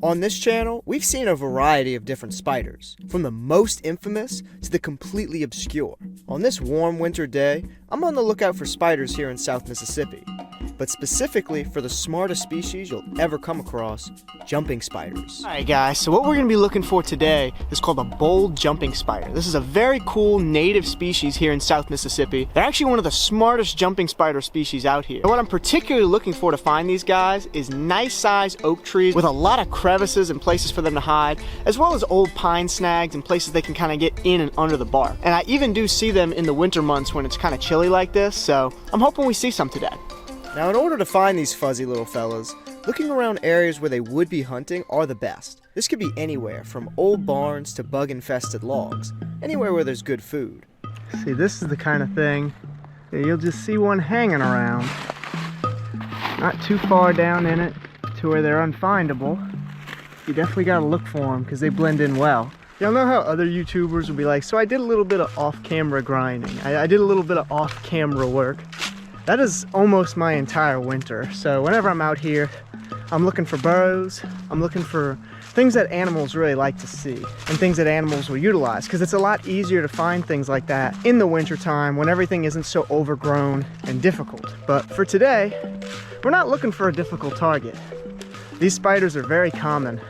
On this channel, we've seen a variety of different spiders, from the most infamous to the completely obscure. On this warm winter day, I'm on the lookout for spiders here in South Mississippi, but specifically for the smartest species you'll ever come across, jumping spiders. Alright guys, so what we're going to be looking for today is called a bold jumping spider. This is a very cool native species here in South Mississippi. They're actually one of the smartest jumping spider species out here. And what I'm particularly looking for to find these guys is nice sized oak trees with a lot of crevices and places for them to hide, as well as old pine snags and places they can kind of get in and under the bark. And I even do see them in the winter months when it's kind of chilly like this, so I'm hoping we see some today. Now, in order to find these fuzzy little fellas, looking around areas where they would be hunting are the best. This could be anywhere from old barns to bug-infested logs, anywhere where there's good food. See, this is the kind of thing that you'll just see one hanging around. Not too far down in it to where they're unfindable. You definitely gotta look for them because they blend in well. Y'all know how other YouTubers will be like, so I did a little bit of off-camera grinding. I did a little bit of off-camera work. That is almost my entire winter. So whenever I'm out here, I'm looking for burrows. I'm looking for things that animals really like to see and things that animals will utilize, because it's a lot easier to find things like that in the winter time when everything isn't so overgrown and difficult. But for today, we're not looking for a difficult target. These spiders are very common,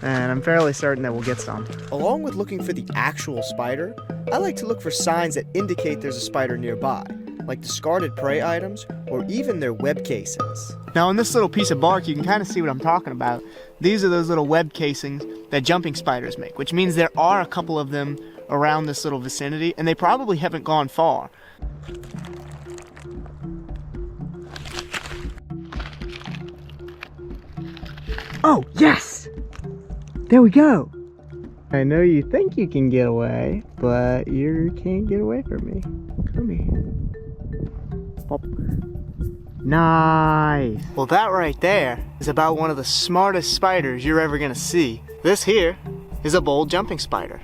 and I'm fairly certain that we'll get some. Along with looking for the actual spider, I like to look for signs that indicate there's a spider nearby, like discarded prey items or even their web casings. Now on this little piece of bark, you can kind of see what I'm talking about. These are those little web casings that jumping spiders make, which means there are a couple of them around this little vicinity, and they probably haven't gone far. Oh, yes! There we go! I know you think you can get away, but you can't get away from me. Come here. Pop. Nice! Well, that right there is about one of the smartest spiders you're ever gonna see. This here is a bold jumping spider.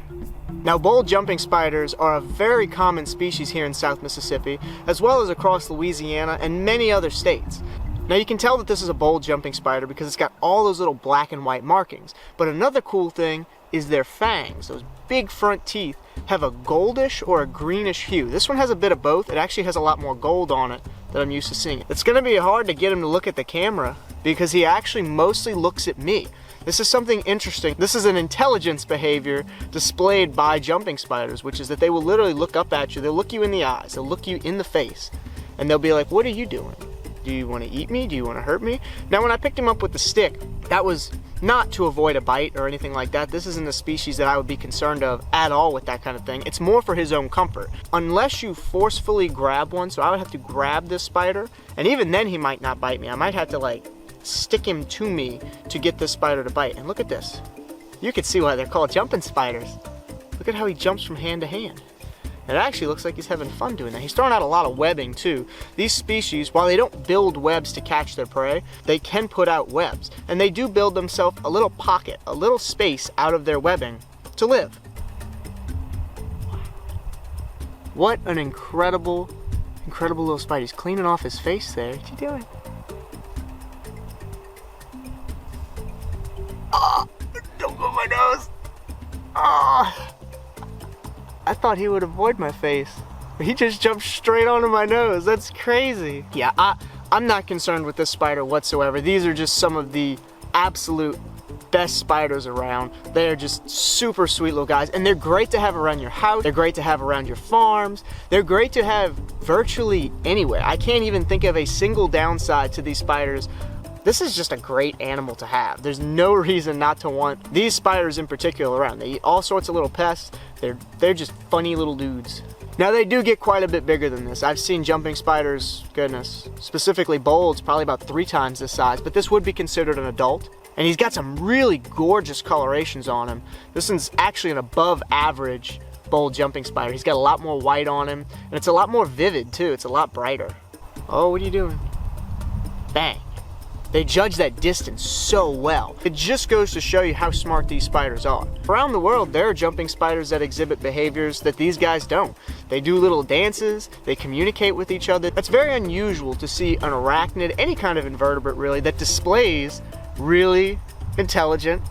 Now, bold jumping spiders are a very common species here in South Mississippi, as well as across Louisiana and many other states. Now, you can tell that this is a bold jumping spider because it's got all those little black and white markings. But another cool thing is their fangs. Those big front teeth have a goldish or a greenish hue. This one has a bit of both. It actually has a lot more gold on it than I'm used to seeing. It's going to be hard to get him to look at the camera because he actually mostly looks at me. This is something interesting. This is an intelligence behavior displayed by jumping spiders, which is that they will literally look up at you. They'll look you in the eyes. They'll look you in the face. And they'll be like, what are you doing? Do you want to eat me? Do you want to hurt me? Now, when I picked him up with the stick, that was not to avoid a bite or anything like that. This isn't a species that I would be concerned of at all with that kind of thing. It's more for his own comfort. Unless you forcefully grab one, so I would have to grab this spider, and even then he might not bite me. I might have to like stick him to me to get this spider to bite. And look at this. You can see why they're called jumping spiders. Look at how he jumps from hand to hand. It actually looks like he's having fun doing that. He's throwing out a lot of webbing too. These species, while they don't build webs to catch their prey, they can put out webs. And they do build themselves a little pocket, a little space out of their webbing to live. What an incredible, incredible little spider. He's cleaning off his face there. What's he doing? Oh, don't go my nose. Oh. I thought he would avoid my face. He just jumped straight onto my nose. That's crazy. Yeah, I'm not concerned with this spider whatsoever. These are just some of the absolute best spiders around. They are just super sweet little guys, and they're great to have around your house. They're great to have around your farms. They're great to have virtually anywhere. I can't even think of a single downside to these spiders. This is just a great animal to have. There's no reason not to want these spiders in particular around. They eat all sorts of little pests. They're just funny little dudes. Now, they do get quite a bit bigger than this. I've seen jumping spiders, goodness, specifically bolds, probably about 3 times this size, but this would be considered an adult. And he's got some really gorgeous colorations on him. This one's actually an above average bold jumping spider. He's got a lot more white on him, and it's a lot more vivid too. It's a lot brighter. Oh, what are you doing? Bang. They judge that distance so well. It just goes to show you how smart these spiders are. Around the world, there are jumping spiders that exhibit behaviors that these guys don't. They do little dances, they communicate with each other. That's very unusual to see an arachnid, any kind of invertebrate really, that displays really intelligent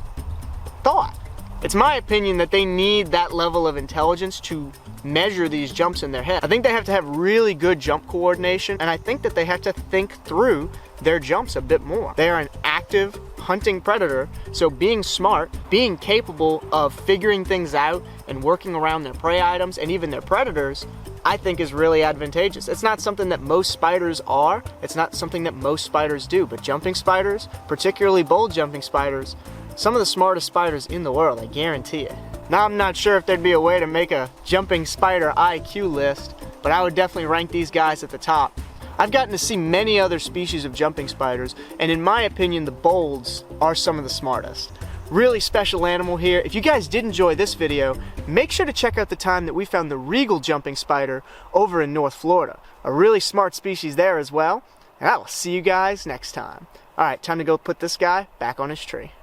thought. It's my opinion that they need that level of intelligence to measure these jumps in their head. I think they have to have really good jump coordination, and I think that they have to think through their jumps a bit more. They are an active hunting predator, so being smart, being capable of figuring things out and working around their prey items and even their predators, I think is really advantageous. It's not something that most spiders are, it's not something that most spiders do, but jumping spiders, particularly bold jumping spiders, some of the smartest spiders in the world, I guarantee it. Now, I'm not sure if there'd be a way to make a jumping spider IQ list, but I would definitely rank these guys at the top. I've gotten to see many other species of jumping spiders, and in my opinion, the bolds are some of the smartest. Really special animal here. If you guys did enjoy this video, make sure to check out the time that we found the regal jumping spider over in North Florida. A really smart species there as well, and I will see you guys next time. Alright, time to go put this guy back on his tree.